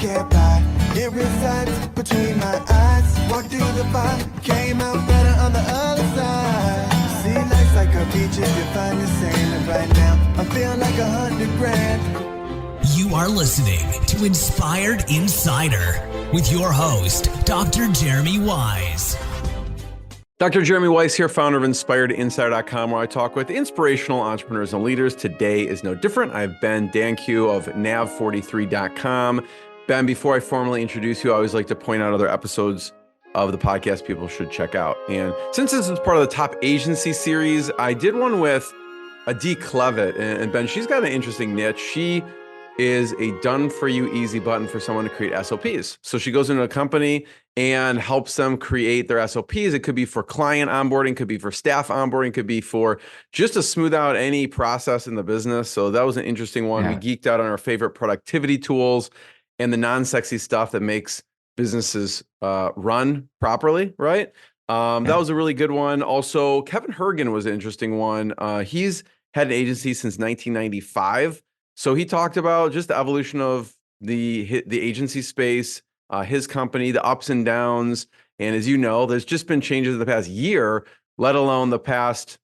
get by. It resides between my eyes. Walk through the fire, came out better on the other side. See, life's like a beach if you find the sand. And right now, I feel like 100 grand. You are listening to Inspired Insider with your host, Dr. Jeremy Wise. Dr. Jeremy Weiss here, founder of InspiredInsider.com, where I talk with inspirational entrepreneurs and leaders. Today is no different. I have Ben Dankiw of NAV43.com. Ben, before I formally introduce you, I always like to point out other episodes of the podcast people should check out. And since this is part of the Top Agency series, I did one with Adi Clevitt. And Ben, she's got an interesting niche. She is a done-for-you easy button for someone to create SOPs. So she goes into a company and helps them create their SOPs. It could be for client onboarding, could be for staff onboarding, could be for just to smooth out any process in the business. So that was an interesting one. We geeked out on our favorite productivity tools and the non-sexy stuff that makes businesses run properly, right? That was a really good one. Also, Kevin Hergen was an interesting one. He's had an agency since 1995. So he talked about just the evolution of the agency space, his company, the ups and downs. And as you know, there's just been changes in the past year, let alone the past,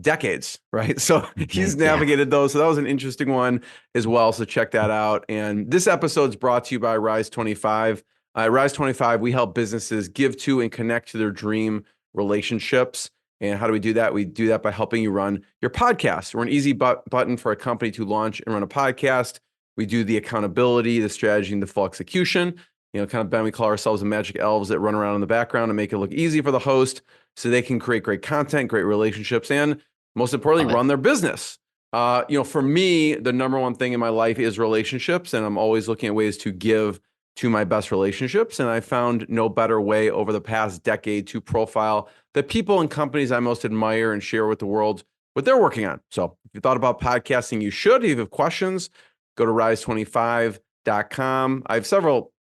decades, right? So he's navigated those. So that was an interesting one as well. So check that out. And this episode's brought to you by Rise 25. Rise 25, we help businesses give to and connect to their dream relationships. And how do we do that? We do that by helping you run your podcast. We're an easy button for a company to launch and run a podcast. We do the accountability, the strategy, and the full execution. Ben, we call ourselves the magic elves that run around in the background and make it look easy for the host so they can create great content, great relationships, and most importantly, run their business. For me, the number one thing in my life is relationships, and I'm always looking at ways to give to my best relationships. And I found no better way over the past decade to profile the people and companies I most admire and share with the world what they're working on. So if you thought about podcasting, you should. If you have questions, go to rise25.com. I have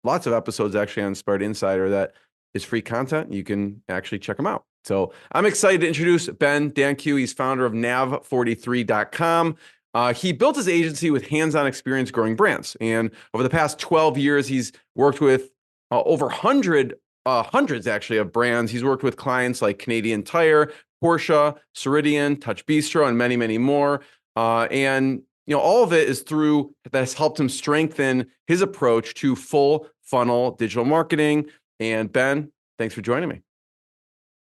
lots of episodes actually on Inspired Insider that is free content. You can actually check them out. So I'm excited to introduce Ben Dankiw. He's founder of NAV43.com. He built his agency with hands-on experience growing brands. And over the past 12 years, he's worked with over hundreds actually of brands. He's worked with clients like Canadian Tire, Porsche, Ceridian, TouchBistro, and many, many more. And all of it is that's helped him strengthen his approach to full funnel digital marketing. And Ben, thanks for joining me.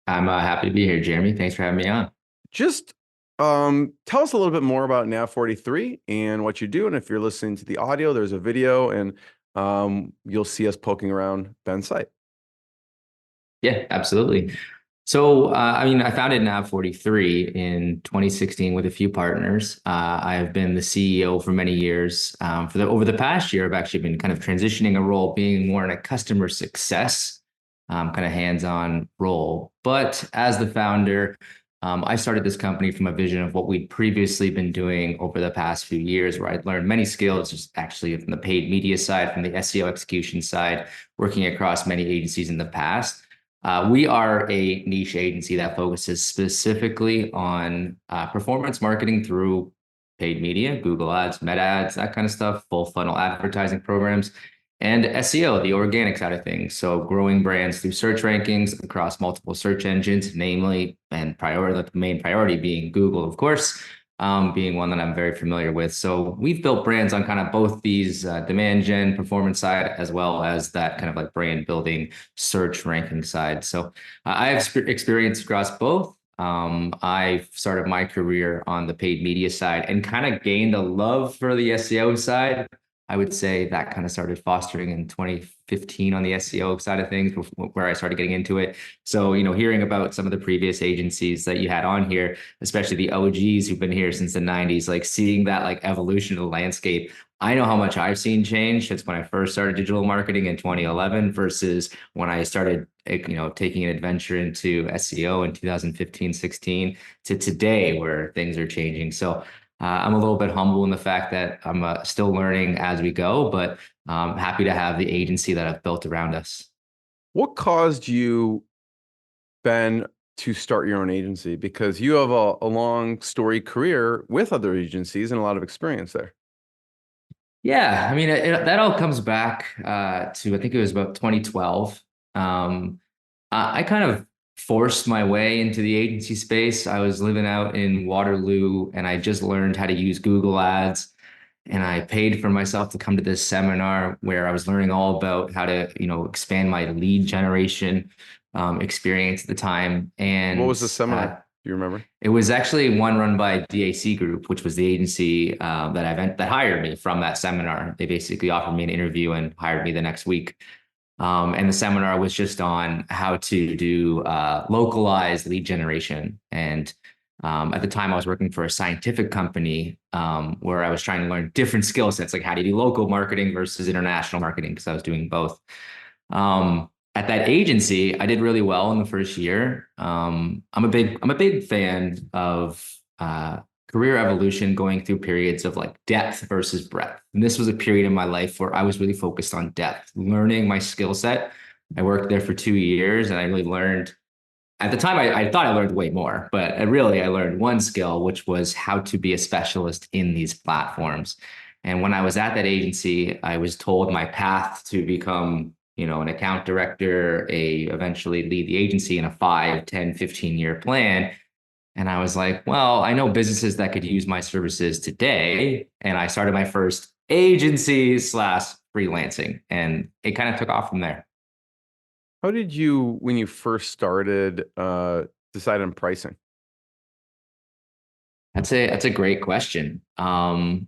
I'm happy to be here, Jeremy. Thanks for having me on. Just tell us a little bit more about NAV43 and what you do. And if you're listening to the audio, there's a video and you'll see us poking around Ben's site. Yeah, absolutely. So, I founded NAV43 in 2016 with a few partners. I have been the CEO for many years. Over the past year, I've actually been kind of transitioning a role, being more in a customer success kind of hands-on role. But as the founder, I started this company from a vision of what we'd previously been doing over the past few years, where I'd learned many skills, just actually from the paid media side, from the SEO execution side, working across many agencies in the past. We are a niche agency that focuses specifically on performance marketing through paid media, Google Ads, Meta Ads, that kind of stuff, full funnel advertising programs, and SEO, the organic side of things. So growing brands through search rankings across multiple search engines, namely, and the main priority being Google, of course, being one that I'm very familiar with. So we've built brands on kind of both these demand gen performance side, as well as that kind of like brand building search ranking side. So I have experience across both. I started my career on the paid media side and kind of gained a love for the SEO side. I would say that kind of started fostering in 2015 on the SEO side of things, where I started getting into it. So, hearing about some of the previous agencies that you had on here, especially the OGs who've been here since the 90s, like seeing that like evolution of the landscape, I know how much I've seen change since when I first started digital marketing in 2011 versus when I started, taking an adventure into SEO in 2015, 16 to today, where things are changing. So I'm a little bit humble in the fact that I'm still learning as we go, but happy to have the agency that I've built around us. What caused you, Ben, to start your own agency? Because you have a long storied career with other agencies and a lot of experience there. Yeah, I mean, that all comes back to, I think it was about 2012. I kind of forced my way into the agency space. I was living out in Waterloo and I just learned how to use Google Ads. And I paid for myself to come to this seminar where I was learning all about how to, expand my lead generation experience at the time. What And was the seminar? Do you remember? it was actually one run by DAC Group, which was the agency that hired me from that seminar. They basically offered me an interview and hired me the next week. And the seminar was just on how to do localized lead generation. And at the time, I was working for a scientific company where I was trying to learn different skill sets, like how do you do local marketing versus international marketing, because I was doing both. At that agency, I did really well in the first year. I'm a big fan of career evolution, going through periods of like depth versus breadth. And this was a period in my life where I was really focused on depth, learning my skill set. I worked there for 2 years and I really learned. At the time, I thought I learned way more, but I learned one skill, which was how to be a specialist in these platforms. And when I was at that agency, I was told my path to become, an account director, eventually lead the agency in a 5, 10, 15-year plan. And I was like, well, I know businesses that could use my services today. And I started my first agency / freelancing, and it kind of took off from there. How did you, when you first started, decide on pricing? That's a great question. When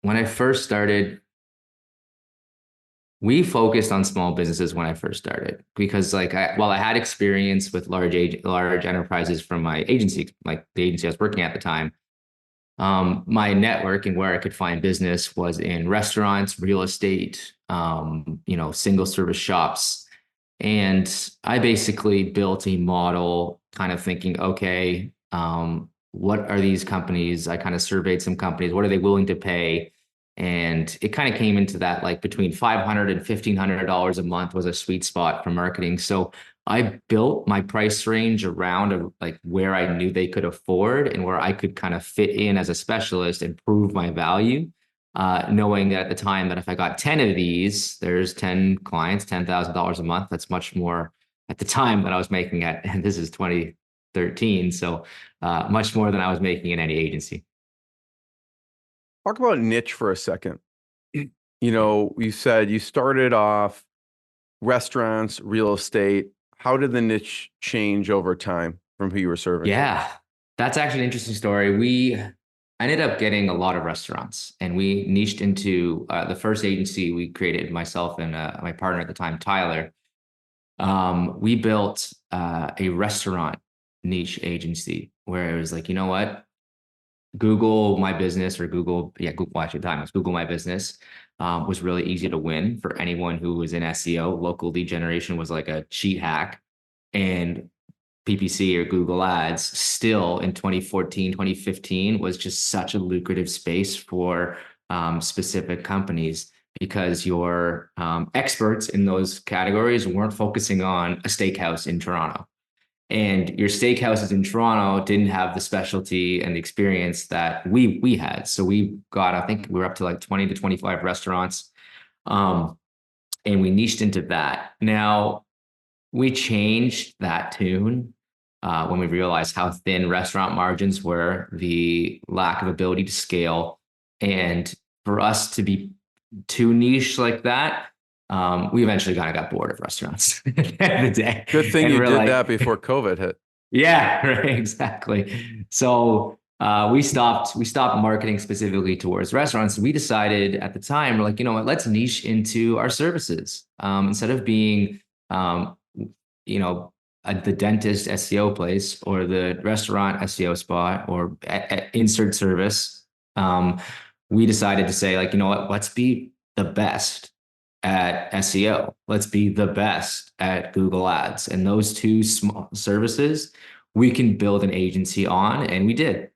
I first started, we focused on small businesses when I first started because, while I had experience with large enterprises from my agency, like the agency I was working at the time, my network and where I could find business was in restaurants, real estate, single service shops. And I basically built a model kind of thinking, okay, what are these companies? I kind of surveyed some companies. What are they willing to pay? And it kind of came into that, like between $500 and $1,500 a month was a sweet spot for marketing. So I built my price range around like where I knew they could afford and where I could kind of fit in as a specialist and prove my value. Knowing that at the time that if I got 10 of these, there's 10 clients, $10,000 a month. That's much more at the time that I was making and this is 2013. So much more than I was making in any agency. Talk about niche for a second. You said you started off restaurants, real estate. How did the niche change over time from who you were serving? Yeah, that's actually an interesting story. I ended up getting a lot of restaurants, and we niched into the first agency we created, myself and my partner at the time, Tyler. We built a restaurant niche agency where it was like, you know what? Google My Business, or Google actually at the time it was Google My Business, was really easy to win for anyone who was in SEO. Local lead generation was like a cheat hack. And PPC or Google Ads still in 2014, 2015 was just such a lucrative space for specific companies because your experts in those categories weren't focusing on a steakhouse in Toronto. And your steakhouses in Toronto didn't have the specialty and the experience that we had. So I think we were up to like 20 to 25 restaurants. And we niched into that. Now, we changed that tune when we realized how thin restaurant margins were, the lack of ability to scale. And for us to be too niche like that, we eventually kind of got bored of restaurants at the end of the day. Good thing you did that before COVID hit. Yeah, right, exactly. So we stopped marketing specifically towards restaurants. We decided at the time, we're like, you know what, let's niche into our services. Instead of being, the dentist SEO place or the restaurant SEO spot or insert service, we decided to say, like, you know what, let's be the best at SEO. Let's be the best at Google Ads. And those two small services, we can build an agency on. And we did.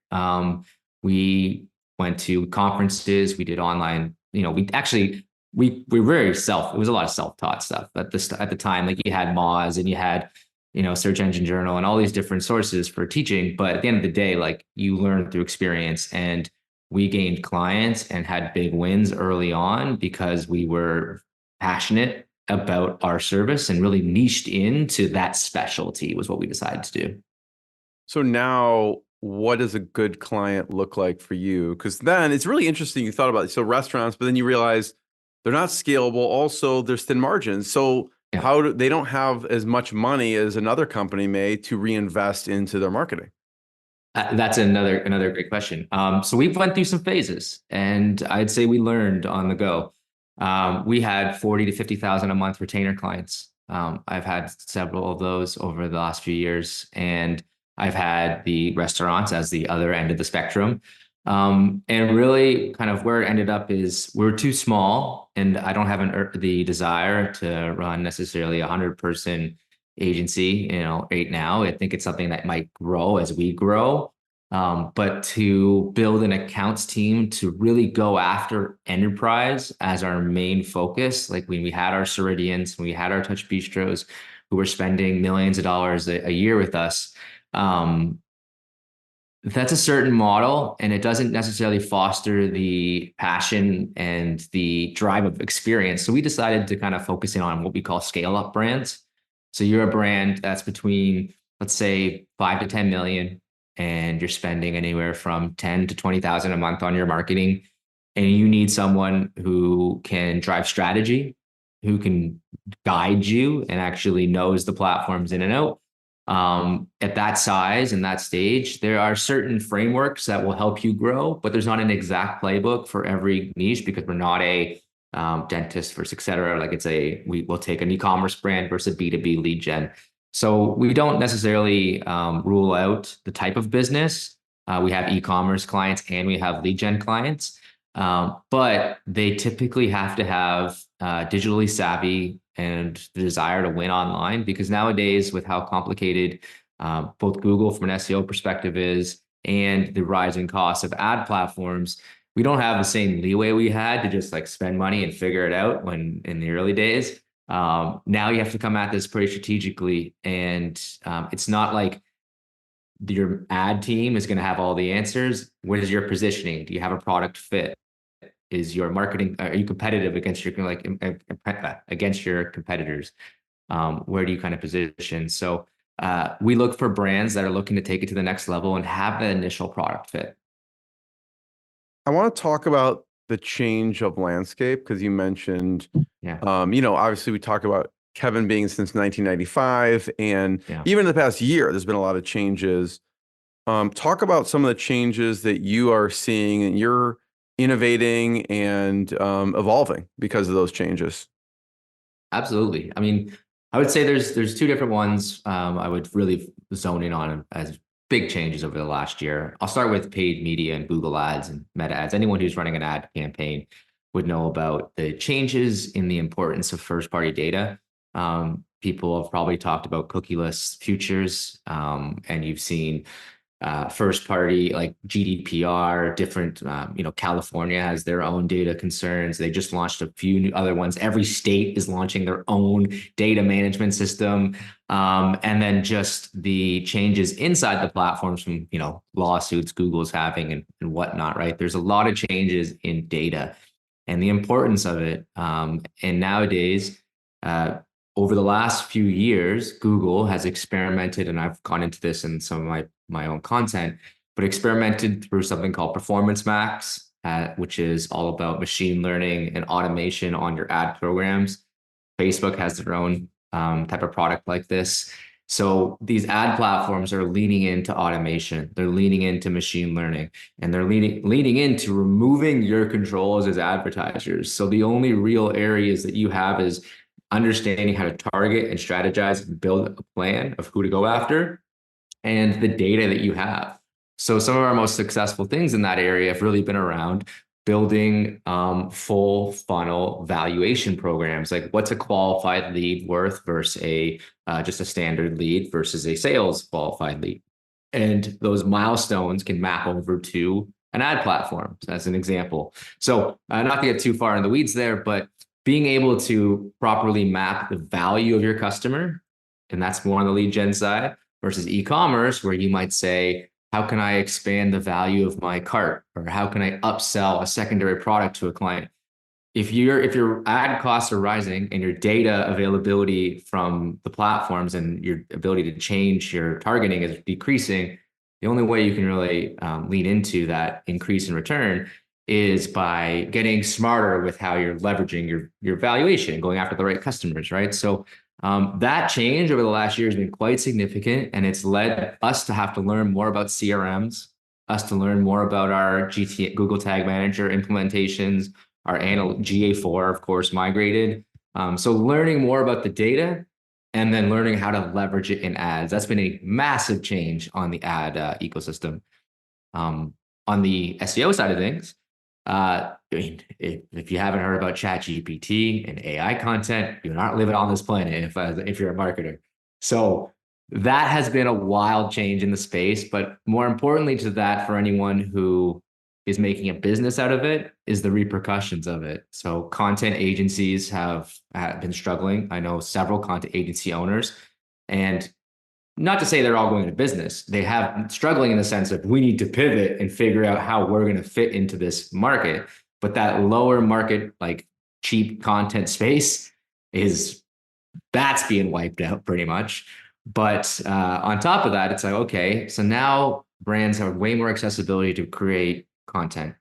We went to conferences. We did online, we were very it was a lot of self-taught stuff at the time. Like you had Moz and you had, Search Engine Journal and all these different sources for teaching. But at the end of the day, like you learn through experience. And we gained clients and had big wins early on because we were passionate about our service and really niched into that specialty was what we decided to do. So now, what does a good client look like for you? Because then it's really interesting. You thought about it. So restaurants, but then you realize they're not scalable. Also, there's thin margins. So they don't have as much money as another company may to reinvest into their marketing? That's another great question. So we've went through some phases, and I'd say we learned on the go. We had 40 to 50,000 a month retainer clients. I've had several of those over the last few years, and I've had the restaurants as the other end of the spectrum. And really kind of where it ended up is we're too small, and I don't have the desire to run necessarily a 100-person agency, right now. I think it's something that might grow as we grow. But to build an accounts team to really go after enterprise as our main focus, like when we had our Ceridians, when we had our TouchBistros who were spending millions of dollars a year with us, that's a certain model, and it doesn't necessarily foster the passion and the drive of experience. So we decided to kind of focus in on what we call scale up brands. So you're a brand that's between, let's say, 5 to 10 million, and you're spending anywhere from 10 to 20,000 a month on your marketing. And you need someone who can drive strategy, who can guide you and actually knows the platforms in and out. At that size and that stage, there are certain frameworks that will help you grow, but there's not an exact playbook for every niche because we're not a dentist versus et cetera. Like we will take an e-commerce brand versus a B2B lead gen. So we don't necessarily rule out the type of business. We have e-commerce clients and we have lead gen clients, but they typically have to have digitally savvy and the desire to win online, because nowadays with how complicated both Google from an SEO perspective is and the rising costs of ad platforms, we don't have the same leeway we had to just like spend money and figure it out when in the early days. Now you have to come at this pretty strategically, and it's not like your ad team is going to have all the answers. What is your positioning? Do you have a product fit? Is your marketing, are you competitive against your against your competitors? Where do you kind of position? So we look for brands that are looking to take it to the next level and have the initial product fit. I want to talk about the change of landscape because you mentioned, obviously we talk about Kevin being since 1995, and even in the past year, there's been a lot of changes. Talk about some of the changes that you are seeing and you're innovating and evolving because of those changes. Absolutely. I mean, I would say there's two different ones I would really zone in on as big changes over the last year. I'll start with paid media and Google ads and meta ads. Anyone who's running an ad campaign would know about the changes in the importance of first-party data. People have probably talked about cookieless futures, and you've seen first party like GDPR, different, California has their own data concerns. They just launched a few new other ones. Every state is launching their own data management system. And then just the changes inside the platforms from, lawsuits Google's having and whatnot, right? There's a lot of changes in data and the importance of it. And nowadays, over the last few years, Google has experimented, and I've gone into this in some of my own content, but experimented through something called Performance Max, which is all about machine learning and automation on your ad programs. Facebook has their own type of product like this. So these ad platforms are leaning into automation. They're leaning into machine learning, and they're leaning into removing your controls as advertisers. So the only real areas that you have is understanding how to target and strategize and build a plan of who to go after and the data that you have. So some of our most successful things in that area have really been around building full funnel valuation programs. Like what's a qualified lead worth versus just a standard lead versus a sales qualified lead. And those milestones can map over to an ad platform as an example. So not to get too far in the weeds there, but being able to properly map the value of your customer, and that's more on the lead gen side, versus e-commerce, where you might say, how can I expand the value of my cart, or how can I upsell a secondary product to a client? If your ad costs are rising and your data availability from the platforms and your ability to change your targeting is decreasing, the only way you can really lean into that increase in return is by getting smarter with how you're leveraging your valuation, going after the right customers, right? So that change over the last year has been quite significant, and it's led us to have to learn more about CRMs, us to learn more about our Google Tag Manager implementations, our GA4, of course, migrated. So learning more about the data and then learning how to leverage it in ads. That's been a massive change on the ad ecosystem. On the SEO side of things, I mean, if you haven't heard about ChatGPT and AI content, you're not living on this planet if you're a marketer. So that has been a wild change in the space. But more importantly to that, for anyone who is making a business out of it, is the repercussions of it. So content agencies have been struggling. I know several content agency owners, and not to say they're all going to business. They have struggling in the sense of, we need to pivot and figure out how we're going to fit into this market. But that lower market, like cheap content space, that's being wiped out pretty much. But on top of that, it's like, okay, so now brands have way more accessibility to create content.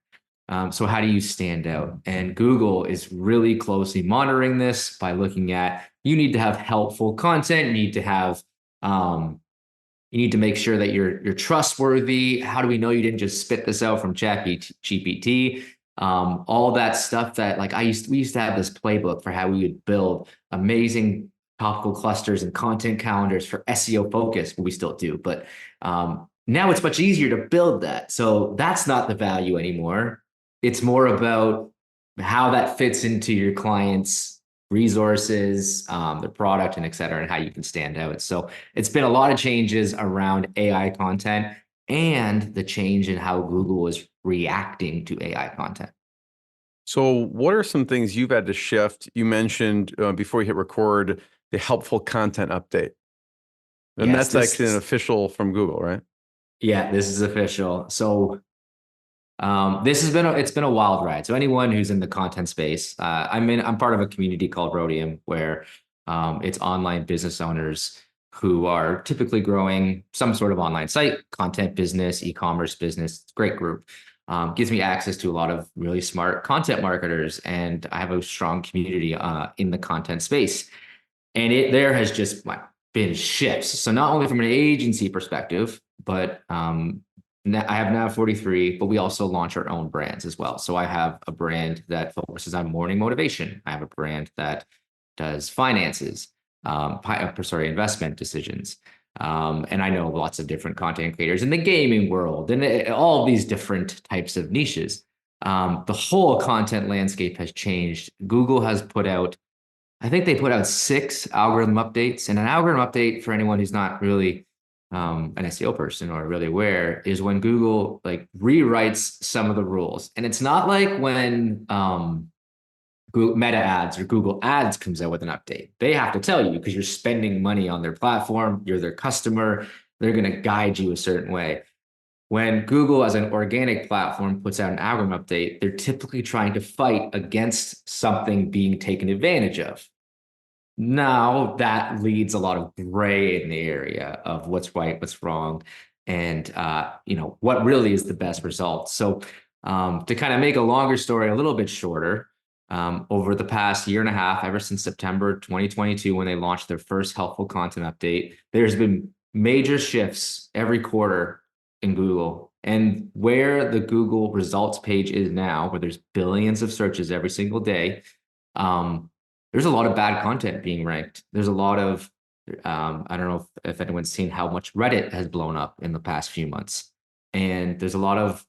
So how do you stand out? And Google is really closely monitoring this by looking at, you need to have helpful content, you need to have you need to make sure that you're trustworthy. How do we know you didn't just spit this out from ChatGPT? All that stuff that, like, we used to have this playbook for how we would build amazing topical clusters and content calendars for SEO focus, but we still do. But now it's much easier to build that. So that's not the value anymore. It's more about how that fits into your client's resources, the product, and et cetera, and how you can stand out. So it's been a lot of changes around AI content and the change in how Google is reacting to AI content. So what are some things you've had to shift? You mentioned before we hit record, the helpful content update. And Yes, that's actually an official from Google, right? Yeah, this is official. So it's been a wild ride. So anyone who's in the content space, I'm part of a community called Rhodium, where it's online business owners who are typically growing some sort of online site, content business, e-commerce business. It's a great group. Gives me access to a lot of really smart content marketers, and I have a strong community in the content space. And there has just been shifts. So not only from an agency perspective, but I have NAV43, but we also launch our own brands as well. So I have a brand that focuses on morning motivation. I have a brand that does finances, investment decisions. And I know lots of different content creators in the gaming world and all these different types of niches. The whole content landscape has changed. Google has put out, I think they put out 6 algorithm updates. And an algorithm update, for anyone who's not really an SEO person or really aware, is when Google rewrites some of the rules. And it's not like when Google Meta Ads or Google Ads comes out with an update. They have to tell you because you're spending money on their platform, you're their customer, they're going to guide you a certain way. When Google, as an organic platform, puts out an algorithm update, they're typically trying to fight against something being taken advantage of. Now that leads a lot of gray in the area of what's right, what's wrong, and what really is the best result. So to kind of make a longer story a little bit shorter, over the past year and a half, ever since September 2022, when they launched their first helpful content update, there's been major shifts every quarter in Google. And where the Google results page is now, where there's billions of searches every single day, there's a lot of bad content being ranked. There's a lot of, I don't know if anyone's seen how much Reddit has blown up in the past few months. And there's a lot of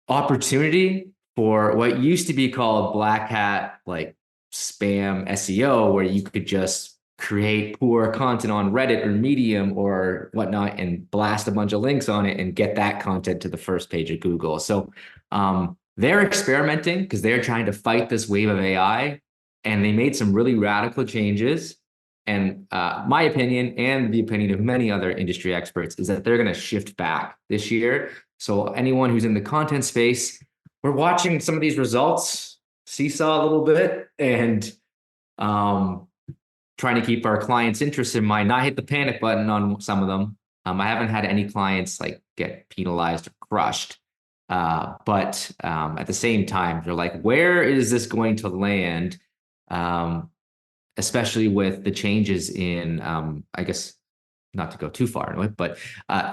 opportunity for what used to be called black hat, like spam SEO, where you could just create poor content on Reddit or Medium or whatnot and blast a bunch of links on it and get that content to the first page of Google. So they're experimenting because they're trying to fight this wave of AI, and they made some really radical changes. And my opinion and the opinion of many other industry experts is that they're going to shift back this year. So anyone who's in the content space, we're watching some of these results seesaw a little bit and trying to keep our clients' interests in mind, not hit the panic button on some of them. I haven't had any clients like get penalized or crushed. But at the same time, they're like, where is this going to land? Especially with the changes in, I guess, not to go too far into it, but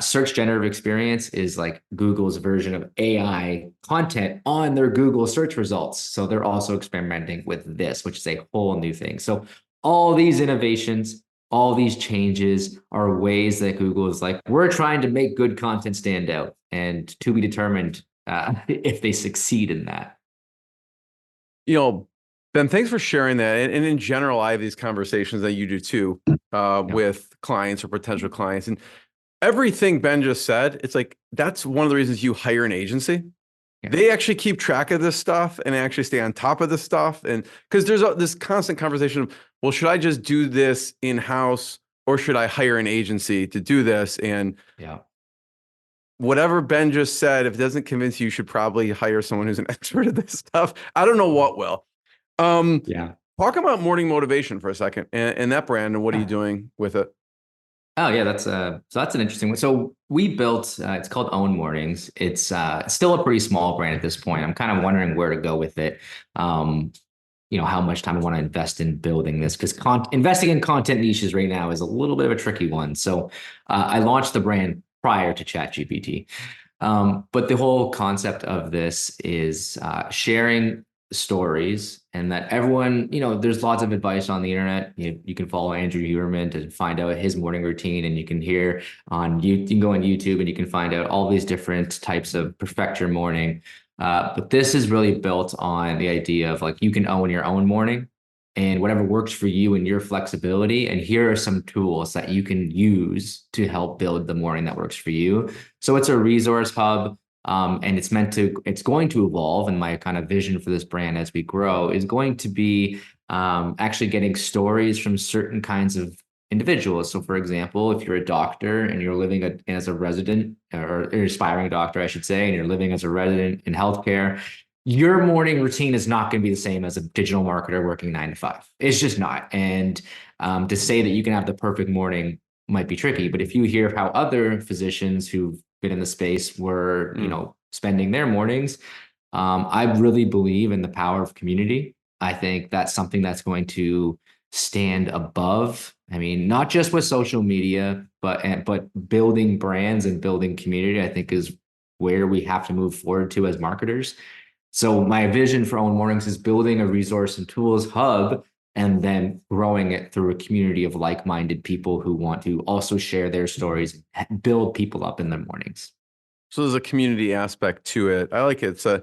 search generative experience is like Google's version of AI content on their Google search results. So they're also experimenting with this, which is a whole new thing. So all these innovations, all these changes are ways that Google is like, we're trying to make good content stand out, and to be determined if they succeed in that. Ben, thanks for sharing that. And in general, I have these conversations that you do too, with clients or potential clients. And everything Ben just said, it's like, that's one of the reasons you hire an agency. Yeah. They actually keep track of this stuff and actually stay on top of this stuff. And because there's this constant conversation of, well, should I just do this in-house or should I hire an agency to do this? And whatever Ben just said, if it doesn't convince you, you should probably hire someone who's an expert at this stuff. I don't know what will. Talk about morning motivation for a second and that brand and what are you doing with it? Oh yeah, that's an interesting one. So we built, it's called Own Mornings. It's still a pretty small brand at this point. I'm kind of wondering where to go with it. How much time I want to invest in building this, because investing in content niches right now is a little bit of a tricky one. So I launched the brand prior to ChatGPT. But the whole concept of this is sharing stories, and that everyone, there's lots of advice on the internet. You can follow Andrew Huberman to find out his morning routine, and you can hear you can go on YouTube and you can find out all these different types of perfect your morning. But this is really built on the idea of like, you can own your own morning and whatever works for you and your flexibility. And here are some tools that you can use to help build the morning that works for you. So it's a resource hub. And it's going to evolve. And my kind of vision for this brand as we grow is going to be actually getting stories from certain kinds of individuals. So for example, if you're a doctor and you're living as a resident, or an aspiring doctor, I should say, and you're living as a resident in healthcare, your morning routine is not going to be the same as a digital marketer working 9 to 5. It's just not. And to say that you can have the perfect morning might be tricky. But if you hear how other physicians who've been in the space were, spending their mornings, I really believe in the power of community. I think that's something that's going to stand above. I mean, not just with social media, but building brands and building community, I think is where we have to move forward to as marketers. So my vision for Own Mornings is building a resource and tools hub, and then growing it through a community of like-minded people who want to also share their stories, build people up in their mornings. So there's a community aspect to it. I like it. It's a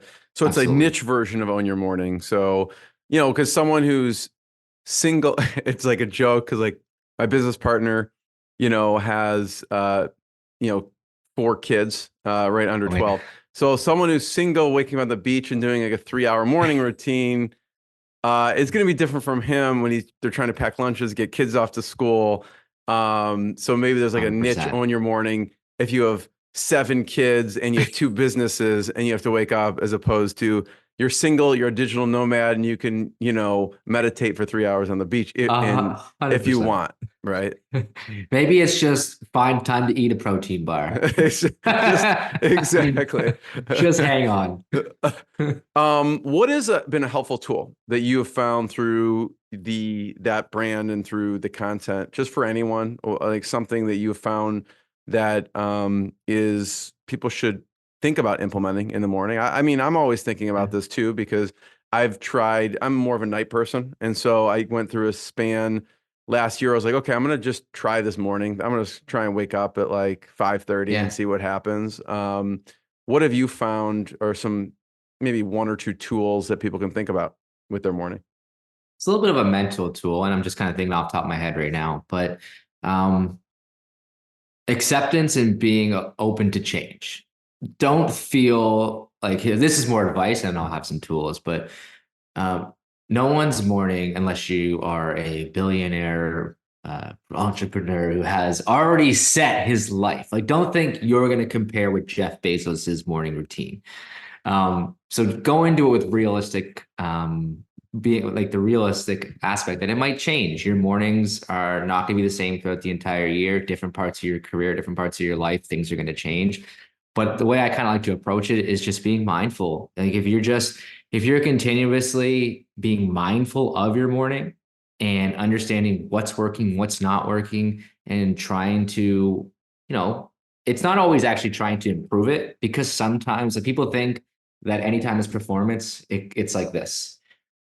niche version of Own Your Morning. So, because someone who's single, it's like a joke, because like my business partner, has, 4 kids, right under 12. So someone who's single, waking up on the beach and doing like a 3-hour morning routine, it's going to be different from him when they're trying to pack lunches, get kids off to school. So maybe there's like 100%. A niche Own Your Morning if you have 7 kids and you have 2 businesses and you have to wake up, as opposed to you're single, you're a digital nomad, and you can, meditate for 3 hours on the beach if you want, right? Maybe it's just find time to eat a protein bar. Exactly. Just hang on. What has been a helpful tool that you have found through that brand and through the content, just for anyone, or like something that you have found that is people should think about implementing in the morning? I mean, I'm always thinking about this too, because I'm more of a night person. And so I went through a span last year. I was like, okay, I'm going to just try this morning. I'm going to try and wake up at like 5:30 and see what happens. What have you found are some, maybe 1 or 2 tools that people can think about with their morning? It's a little bit of a mental tool, and I'm just kind of thinking off the top of my head right now, but acceptance and being open to change. Don't feel like, this is more advice and I'll have some tools, but no one's morning, unless you are a billionaire entrepreneur who has already set his life. Like, don't think you're going to compare with Jeff Bezos's morning routine. So go into it with realistic, being like the realistic aspect that it might change. Your mornings are not going to be the same throughout the entire year. Different parts of your career, different parts of your life, things are going to change. But the way I kind of like to approach it is just being mindful. Like if you're continuously being mindful of your morning and understanding what's working, what's not working, and trying to, it's not always actually trying to improve it, because sometimes people think that anytime it's performance, it's like this.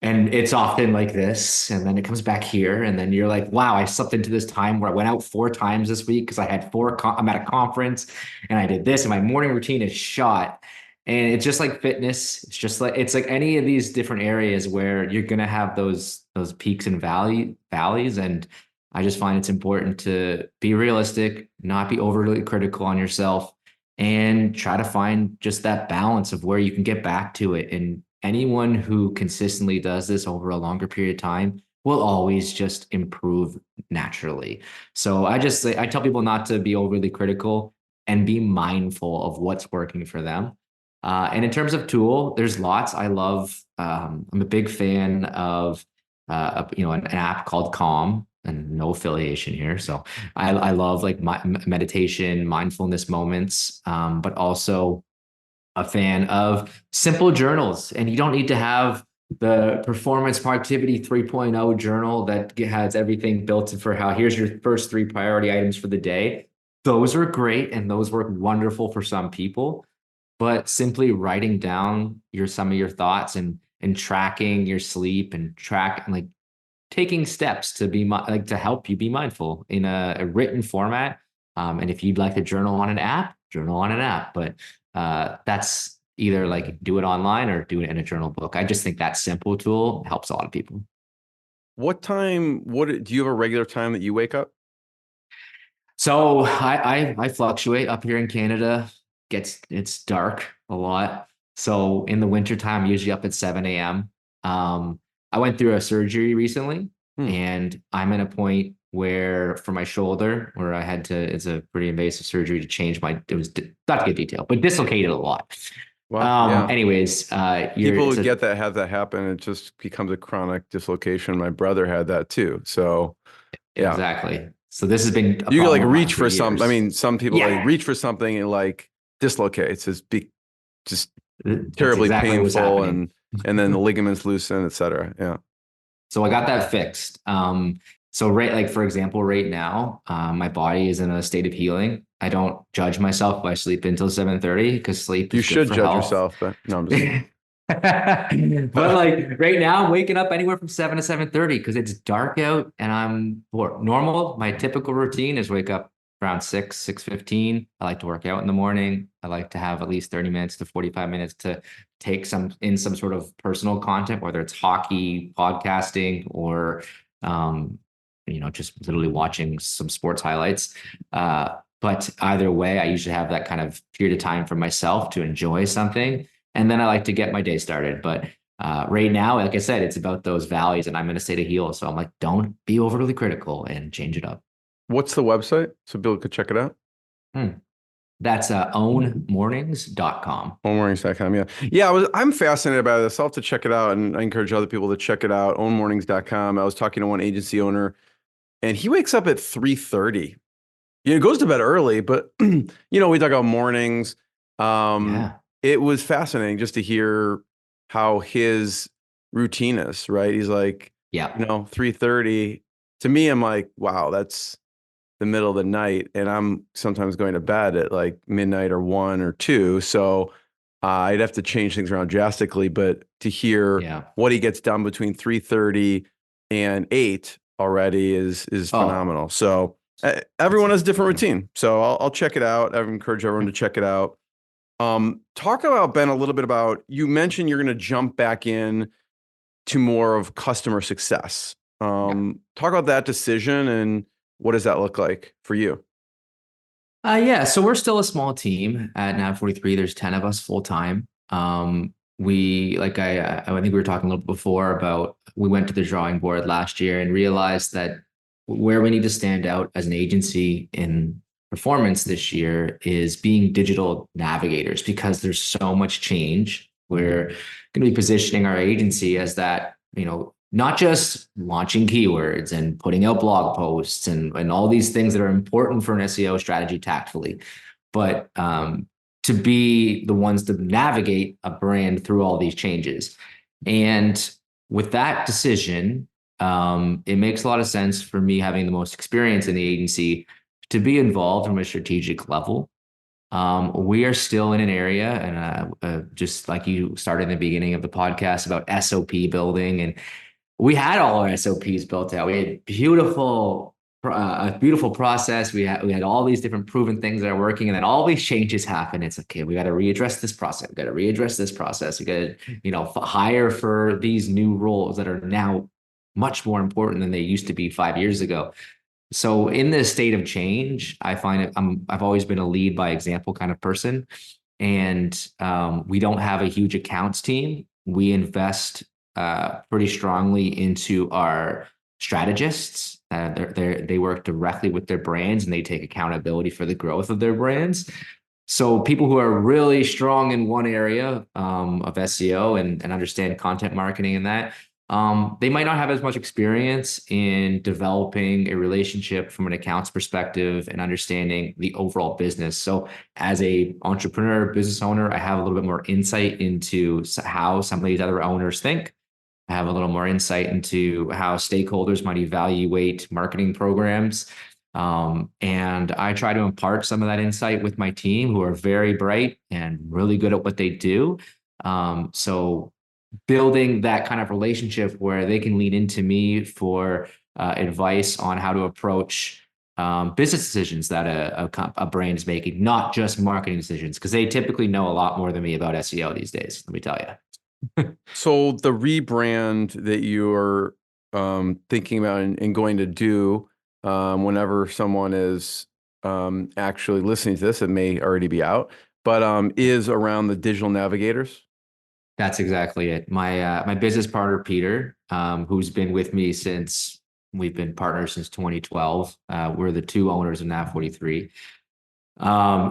And it's often like this, and then it comes back here, and then you're like, wow, I slept into this time where I went out 4 times this week because I had I'm at a conference and I did this, and my morning routine is shot. And it's just like fitness. It's like any of these different areas where you're gonna have those peaks and valleys. And I just find it's important to be realistic, not be overly critical on yourself, and try to find just that balance of where you can get back to it. And anyone who consistently does this over a longer period of time will always just improve naturally. So I tell people not to be overly critical and be mindful of what's working for them. And in terms of tool, there's lots. I love, I'm a big fan of, an app called Calm, and no affiliation here. So I love like meditation, mindfulness moments, but also a fan of simple journals. And you don't need to have the performance productivity 3.0 journal that has everything built in for here's your first 3 priority items for the day. Those are great, and those work wonderful for some people. But simply writing down some of your thoughts and tracking your sleep and like taking steps to be to help you be mindful in a written format. And if you'd like to journal on an app, journal on an app. But that's either like do it online or do it in a journal book. I just think that simple tool helps a lot of people. What do you have a regular time that you wake up? So I fluctuate up here in Canada. It's dark a lot. So in the wintertime, I'm usually up at 7 a.m. I went through a surgery recently, and I'm at a point where for my shoulder, where I had to, it's a pretty invasive surgery to change it was not to get detailed, but dislocated a lot. Wow. Yeah. Anyways, people who have that happen, it just becomes a chronic dislocation. My brother had that too. So yeah. Exactly. So this has been, you can like reach for something. I mean, some people like reach for something and like dislocates. It's just terribly painful, and then the ligaments loosen, etc. Yeah. So I got that fixed. So for example, right now, my body is in a state of healing. I don't judge myself if I sleep until 7:30, because sleep is good for health. You should judge yourself, but no, I'm just kidding. But like right now, I'm waking up anywhere from 7 to 7:30 because it's dark out and I'm bored. My typical routine is wake up around 6:15. I like to work out in the morning. I like to have at least 30 minutes to 45 minutes to take some sort of personal content, whether it's hockey, podcasting, or just literally watching some sports highlights. But either way, I usually have that kind of period of time for myself to enjoy something. And then I like to get my day started. But right now, like I said, it's about those valleys, and I'm in a state of heal. So I'm like, don't be overly critical and change it up. What's the website so people could check it out? That's ownmornings.com. Ownmornings.com. Yeah. Yeah. I'm fascinated by this. I'll have to check it out, and I encourage other people to check it out. Ownmornings.com. I was talking to one agency owner, and he wakes up at 3:30. He goes to bed early, but we talk about mornings. It was fascinating just to hear how his routine is, right? He's like, 3:30. To me, I'm like, wow, that's the middle of the night, and I'm sometimes going to bed at like midnight or 1 or 2. So I'd have to change things around drastically. But to hear what he gets done between 3:30 and 8 already is phenomenal. So everyone has a different routine. So I'll check it out. I encourage everyone to check it out. Talk about, Ben, a little bit about, you mentioned you're going to jump back in to more of customer success. Talk about that decision, and what does that look like for you? So we're still a small team at NAV43. There's 10 of us full time. I think we were talking a little bit before about, we went to the drawing board last year and realized that where we need to stand out as an agency in performance this year is being digital navigators, because there's so much change. We're going to be positioning our agency as that, not just launching keywords and putting out blog posts and all these things that are important for an SEO strategy tactfully, but to be the ones to navigate a brand through all these changes. And with that decision, it makes a lot of sense for me, having the most experience in the agency, to be involved from a strategic level. We are still in an area, and just like you started in the beginning of the podcast about SOP building, and we had all our SOPs built out. We had a beautiful process. We had all these different proven things that are working, and then all these changes happen. It's okay. We got to readdress this process. We got to readdress this process. We got to, hire for these new roles that are now much more important than they used to be 5 years ago. So in this state of change, I find I've always been a lead by example kind of person, and we don't have a huge accounts team. We invest pretty strongly into our strategists. They work directly with their brands, and they take accountability for the growth of their brands. So people who are really strong in one area of SEO and understand content marketing and that, they might not have as much experience in developing a relationship from an accounts perspective and understanding the overall business. So as a entrepreneur, business owner, I have a little bit more insight into how some of these other owners think. I have a little more insight into how stakeholders might evaluate marketing programs. And I try to impart some of that insight with my team, who are very bright and really good at what they do. So building that kind of relationship where they can lean into me for advice on how to approach business decisions that a brand is making, not just marketing decisions, because they typically know a lot more than me about SEO these days, let me tell you. So the rebrand that you're thinking about and going to do, whenever someone is actually listening to this, it may already be out, but is around the digital navigators. That's exactly it. My business partner, Peter, who's been with me since we've been partners since 2012. We're the two owners of NAV43.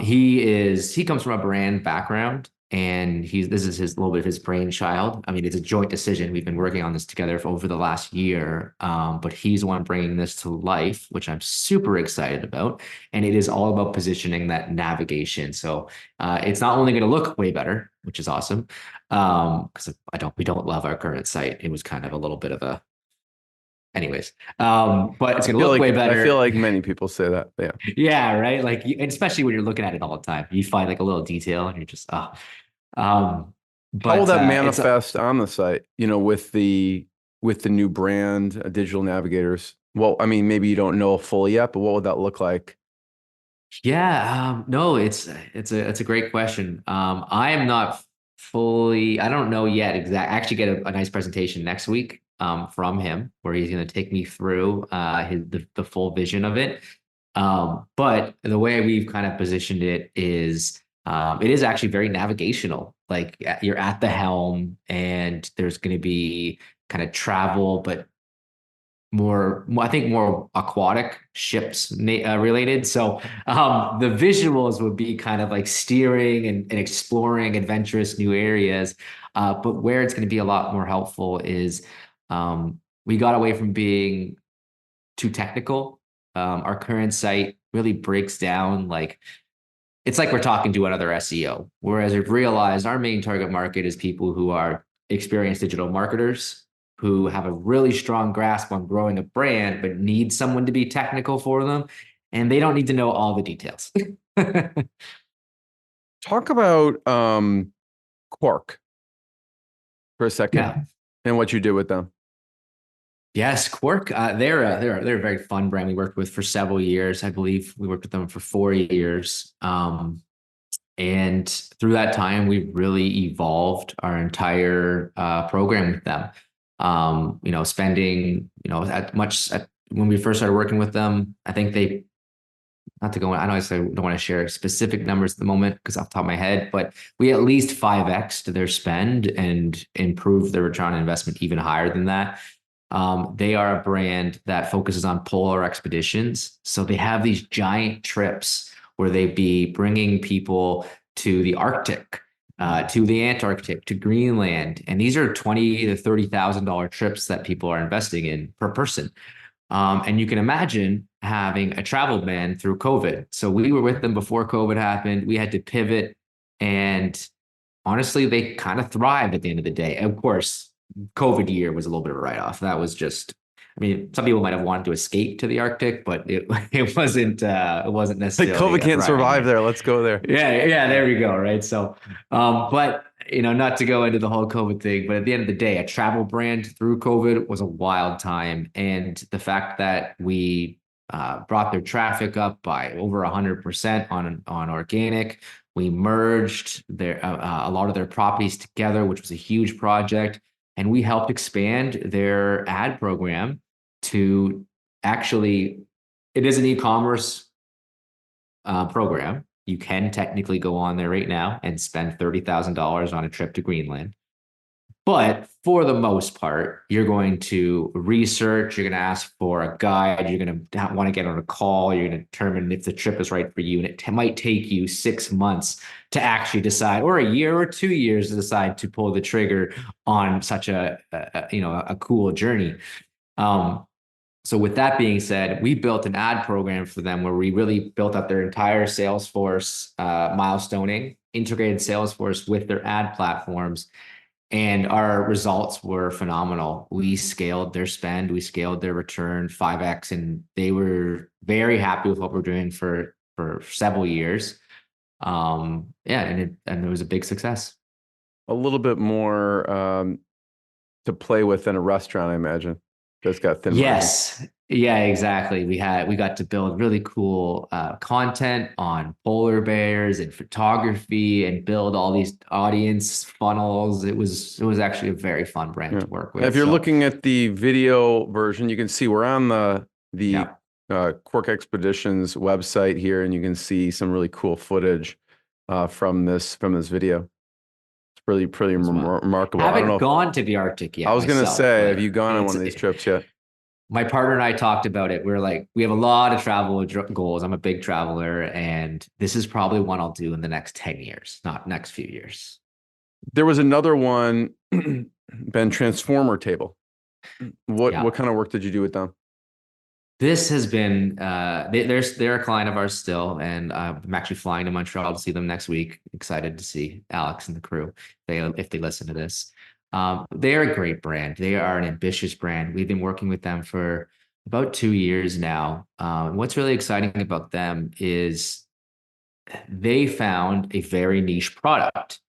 He comes from a brand background, and this is a little bit of his brainchild. I mean, it's a joint decision. We've been working on this together for over the last year, but he's the one bringing this to life, which I'm super excited about. And it is all about positioning that navigation. So it's not only going to look way better, which is awesome, because we don't love our current site. It was kind of a little bit of a, anyways, but it's going to look way better. I feel like many people say that. Yeah. Yeah. Right. Like, especially when you're looking at it all the time, you find like a little detail and you're just, but how will that manifest on the site, with the new brand, digital navigators? Well, I mean, maybe you don't know fully yet, but what would that look like? Yeah. No, it's a great question. I am not fully, I don't know yet exactly. I actually get a nice presentation next week from him, where he's going to take me through the full vision of it. But the way we've kind of positioned it is actually very navigational. Like, you're at the helm, and there's going to be kind of travel, but I think more aquatic ships related. So the visuals would be kind of like steering and exploring adventurous new areas. But where it's going to be a lot more helpful is we got away from being too technical. Our current site really breaks down, like, it's like we're talking to another SEO. Whereas we've realized our main target market is people who are experienced digital marketers, who have a really strong grasp on growing a brand, but need someone to be technical for them. And they don't need to know all the details. Talk about Quark for a second, and what you did with them. Yes, Quark. They're a very fun brand we worked with for several years. I believe we worked with them for 4 years. And through that time, we've really evolved our entire program with them. Spending, when we first started working with them, I think not to go on, I know I don't want to share specific numbers at the moment because off the top of my head, but we at least 5x to their spend and improved their return on investment even higher than that. They are a brand that focuses on polar expeditions. So they have these giant trips where they be bringing people to the Arctic, to the Antarctic, to Greenland, and these are $20,000 to $30,000 trips that people are investing in per person. And you can imagine having a travel ban through COVID. So we were with them before COVID happened. We had to pivot, and honestly, they kind of thrived at the end of the day. Of course, COVID year was a little bit of a write-off. That was just, I mean, some people might have wanted to escape to the Arctic, but it wasn't necessarily Like COVID can't survive there. Let's go there. Yeah, there we go. Right. So, but not to go into the whole COVID thing, but at the end of the day, a travel brand through COVID was a wild time. And the fact that we brought their traffic up by over 100% on organic, we merged a lot of their properties together, which was a huge project. And we helped expand their ad program to actually, it is an e-commerce program. You can technically go on there right now and spend $30,000 on a trip to Greenland. But for the most part, you're going to research, you're going to ask for a guide, you're going to want to get on a call, you're going to determine if the trip is right for you. And it might take you 6 months to actually decide, or a year or 2 years to decide to pull the trigger on such a cool journey. So with that being said, we built an ad program for them where we really built up their entire Salesforce milestoning, integrated Salesforce with their ad platforms. And our results were phenomenal. We scaled their spend, we scaled their return 5x, and they were very happy with what we're doing for several years. And it was a big success. A little bit more to play with in a restaurant, I imagine. That's got thin Yes. Margins. Yeah, exactly. We got to build really cool content on polar bears and photography and build all these audience funnels. It was actually a very fun brand to work with. If you're looking at the video version, you can see we're on the Quirk Expeditions website here, and you can see some really cool footage from this video. It's pretty remarkable. I haven't gone to the Arctic yet. I was going to say, have you gone on one of these trips yet? My partner and I talked about it. We're like, we have a lot of travel goals. I'm a big traveler, and this is probably one I'll do in the next 10 years, not next few years. There was another one, Ben, Transformer Table. What kind of work did you do with them? This has been, they're a client of ours still, and I'm actually flying to Montreal to see them next week. Excited to see Alex and the crew if they listen to this. They're a great brand. They are an ambitious brand. We've been working with them for about 2 years now. What's really exciting about them is they found a very niche product.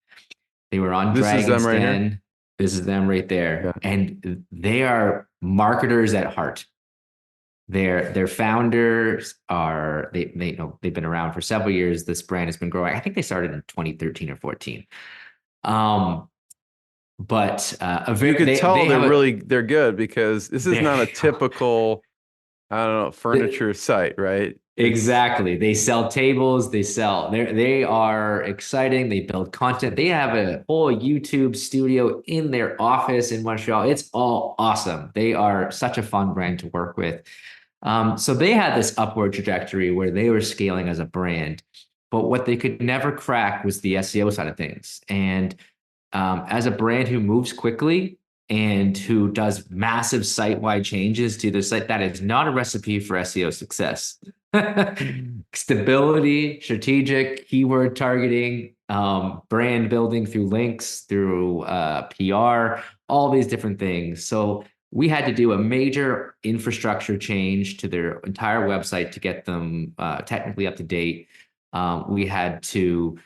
They were on Dragon's Den. This is them right there. Yeah. And they are marketers at heart. Their founders are they've been around for several years. This brand has been growing. I think they started in 2013 or 14. But you could tell they're good, because this is not a typical, furniture site, right? Exactly. They sell tables. They are exciting. They build content. They have a whole YouTube studio in their office in Montreal. It's all awesome. They are such a fun brand to work with. So they had this upward trajectory where they were scaling as a brand, but what they could never crack was the SEO side of things. And as a brand who moves quickly and who does massive site-wide changes to their site, that is not a recipe for SEO success. Stability, strategic, keyword targeting, brand building through links, through PR, all these different things. So we had to do a major infrastructure change to their entire website to get them technically up to date. We had to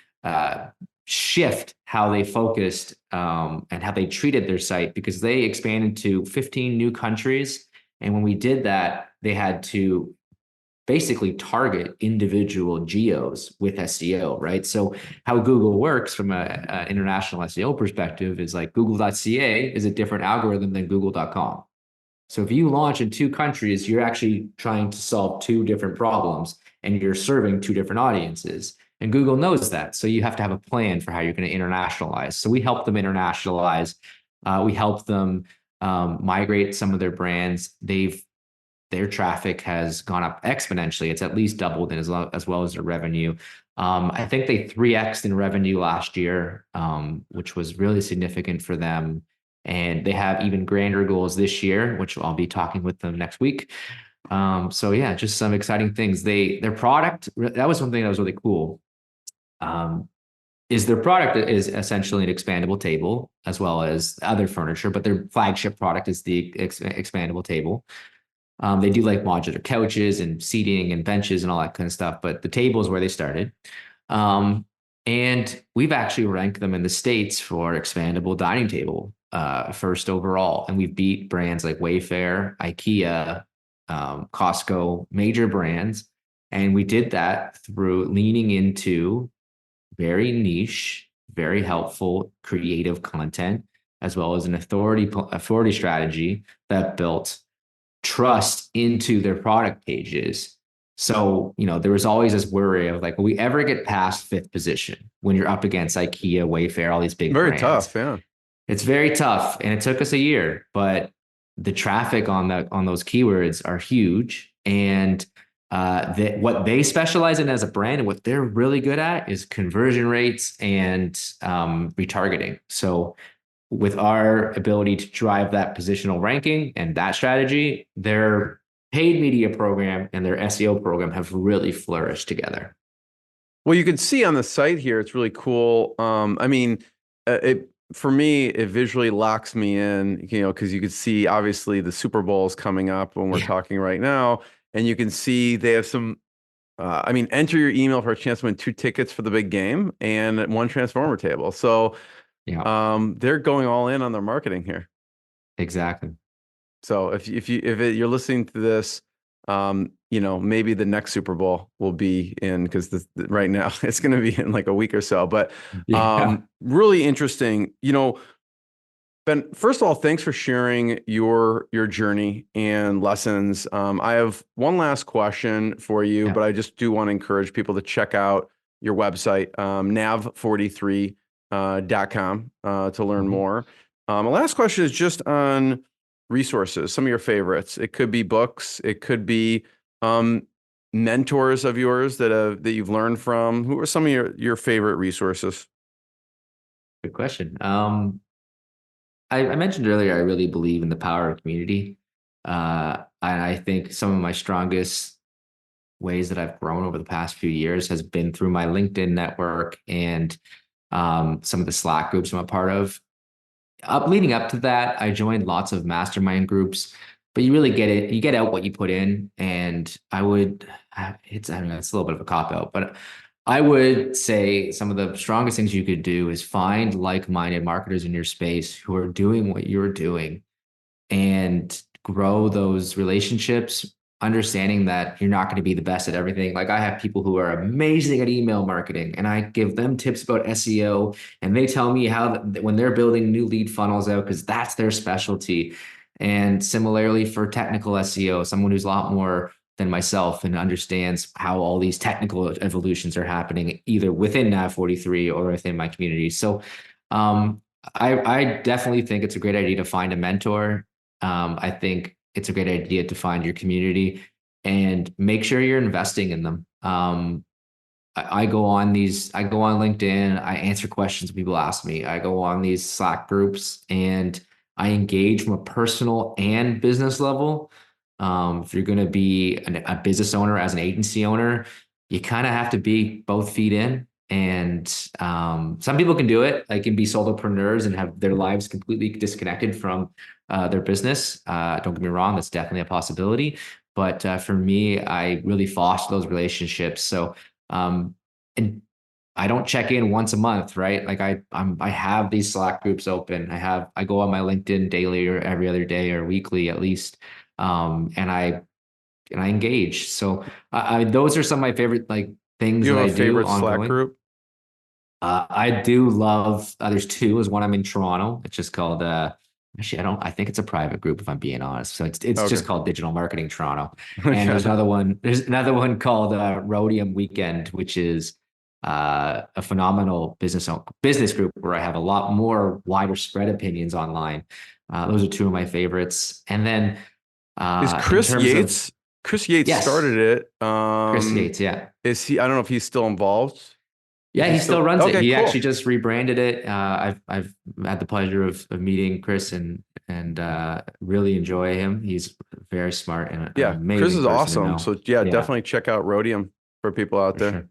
shift how they focused and how they treated their site, because they expanded to 15 new countries. And when we did that, they had to basically target individual geos with SEO, right? So how Google works from an international SEO perspective is like google.ca is a different algorithm than google.com. So if you launch in 2 countries, you're actually trying to solve 2 different problems, and you're serving 2 different audiences. And Google knows that. So you have to have a plan for how you're going to internationalize. So we help them internationalize. We help them migrate some of their brands. Their traffic has gone up exponentially. It's at least doubled, and as well as their revenue. I think they 3x'd in revenue last year, which was really significant for them. And they have even grander goals this year, which I'll be talking with them next week. So yeah, just some exciting things. Their product, that was something that was really cool. Is their product is essentially an expandable table as well as other furniture, but their flagship product is the expandable table. They do like modular couches and seating and benches and all that kind of stuff, but the table is where they started. And we've actually ranked them in the States for expandable dining table, first overall. And we've beat brands like Wayfair, IKEA, Costco, major brands. And we did that through leaning into very niche, very helpful, creative content, as well as an authority strategy that built trust into their product pages. So, there was always this worry of like, will we ever get past 5th position when you're up against IKEA, Wayfair, all these big brands? Very tough, yeah. It's very tough, and it took us a year, but the traffic on those keywords are huge. And what they specialize in as a brand and what they're really good at is conversion rates and retargeting. So with our ability to drive that positional ranking and that strategy, their paid media program and their SEO program have really flourished together. Well, you can see on the site here, it's really cool. For me, it visually locks me in, because you can see obviously the Super Bowl is coming up when we're talking right now, and you can see they have some. Enter your email for a chance to win 2 tickets for the big game and 1 transformer table. So, they're going all in on their marketing here. Exactly. So if you're listening to this, maybe the next Super Bowl will be in, because right now it's going to be in like a week or so. But really interesting. Ben, first of all, thanks for sharing your journey and lessons. I have one last question for you, but I just do want to encourage people to check out your website, nav43.com, to learn more. My last question is just on resources, some of your favorites. It could be books. It could be mentors of yours that you've learned from. Who are some of your favorite resources? Good question. I mentioned earlier, I really believe in the power of community. And I think some of my strongest ways that I've grown over the past few years has been through my LinkedIn network and some of the Slack groups I'm a part of. Leading up to that, I joined lots of mastermind groups, but you really you get out what you put in. And it's a little bit of a cop-out, but I would say some of the strongest things you could do is find like-minded marketers in your space who are doing what you're doing and grow those relationships, understanding that you're not going to be the best at everything. Like I have people who are amazing at email marketing and I give them tips about SEO and they tell me how when they're building new lead funnels out, because that's their specialty. And similarly for technical SEO, someone who's a lot more than myself and understands how all these technical evolutions are happening either within NAV43 or within my community. So I definitely think it's a great idea to find a mentor. I think it's a great idea to find your community and make sure you're investing in them. I go on LinkedIn, I answer questions people ask me. I go on these Slack groups and I engage from a personal and business level. If you're going to be a business owner as an agency owner, you kind of have to be both feet in. And some people can do it. Like can be solopreneurs and have their lives completely disconnected from their business. Don't get me wrong, that's definitely a possibility. But for me, I really foster those relationships. So, and I don't check in once a month, right? Like I have these Slack groups open. I go on my LinkedIn daily or every other day or weekly at least. And I engage. So those are some of my favorite things You that have I a do favorite ongoing. Slack group? I do love, there's 2. There's one I'm in Toronto. It's just called, actually, I think it's a private group if I'm being honest. So it's just called Digital Marketing Toronto. And there's another one called Rhodium Weekend, which is a phenomenal business group where I have a lot more wider spread opinions online. Those are two of my favorites. And then is Chris Yates? Chris Yates Yes. started it. Chris Yates, yeah. Is he? I don't know if he's still involved. Yeah, he still runs it. He cool. actually just rebranded it. I've had the pleasure of meeting Chris and really enjoy him. He's very smart and yeah, amazing Chris is person to awesome. know. So yeah, definitely check out Rhodium for people out there. Sure.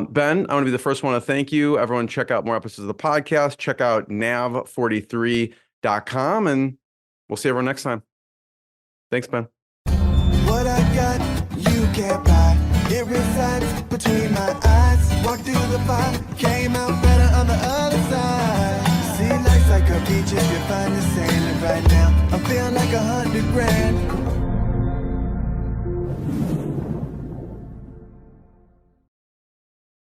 Ben, I want to be the first one to thank you. Everyone, check out more episodes of the podcast. Check out nav43.com, and we'll see everyone next time. Thanks, Ben. What I got, you can't buy. It resides between my eyes. Walked through the fire, came out better on the other side. See, life's like a beach if you find the sailing right now. I'm feeling like 100 grand.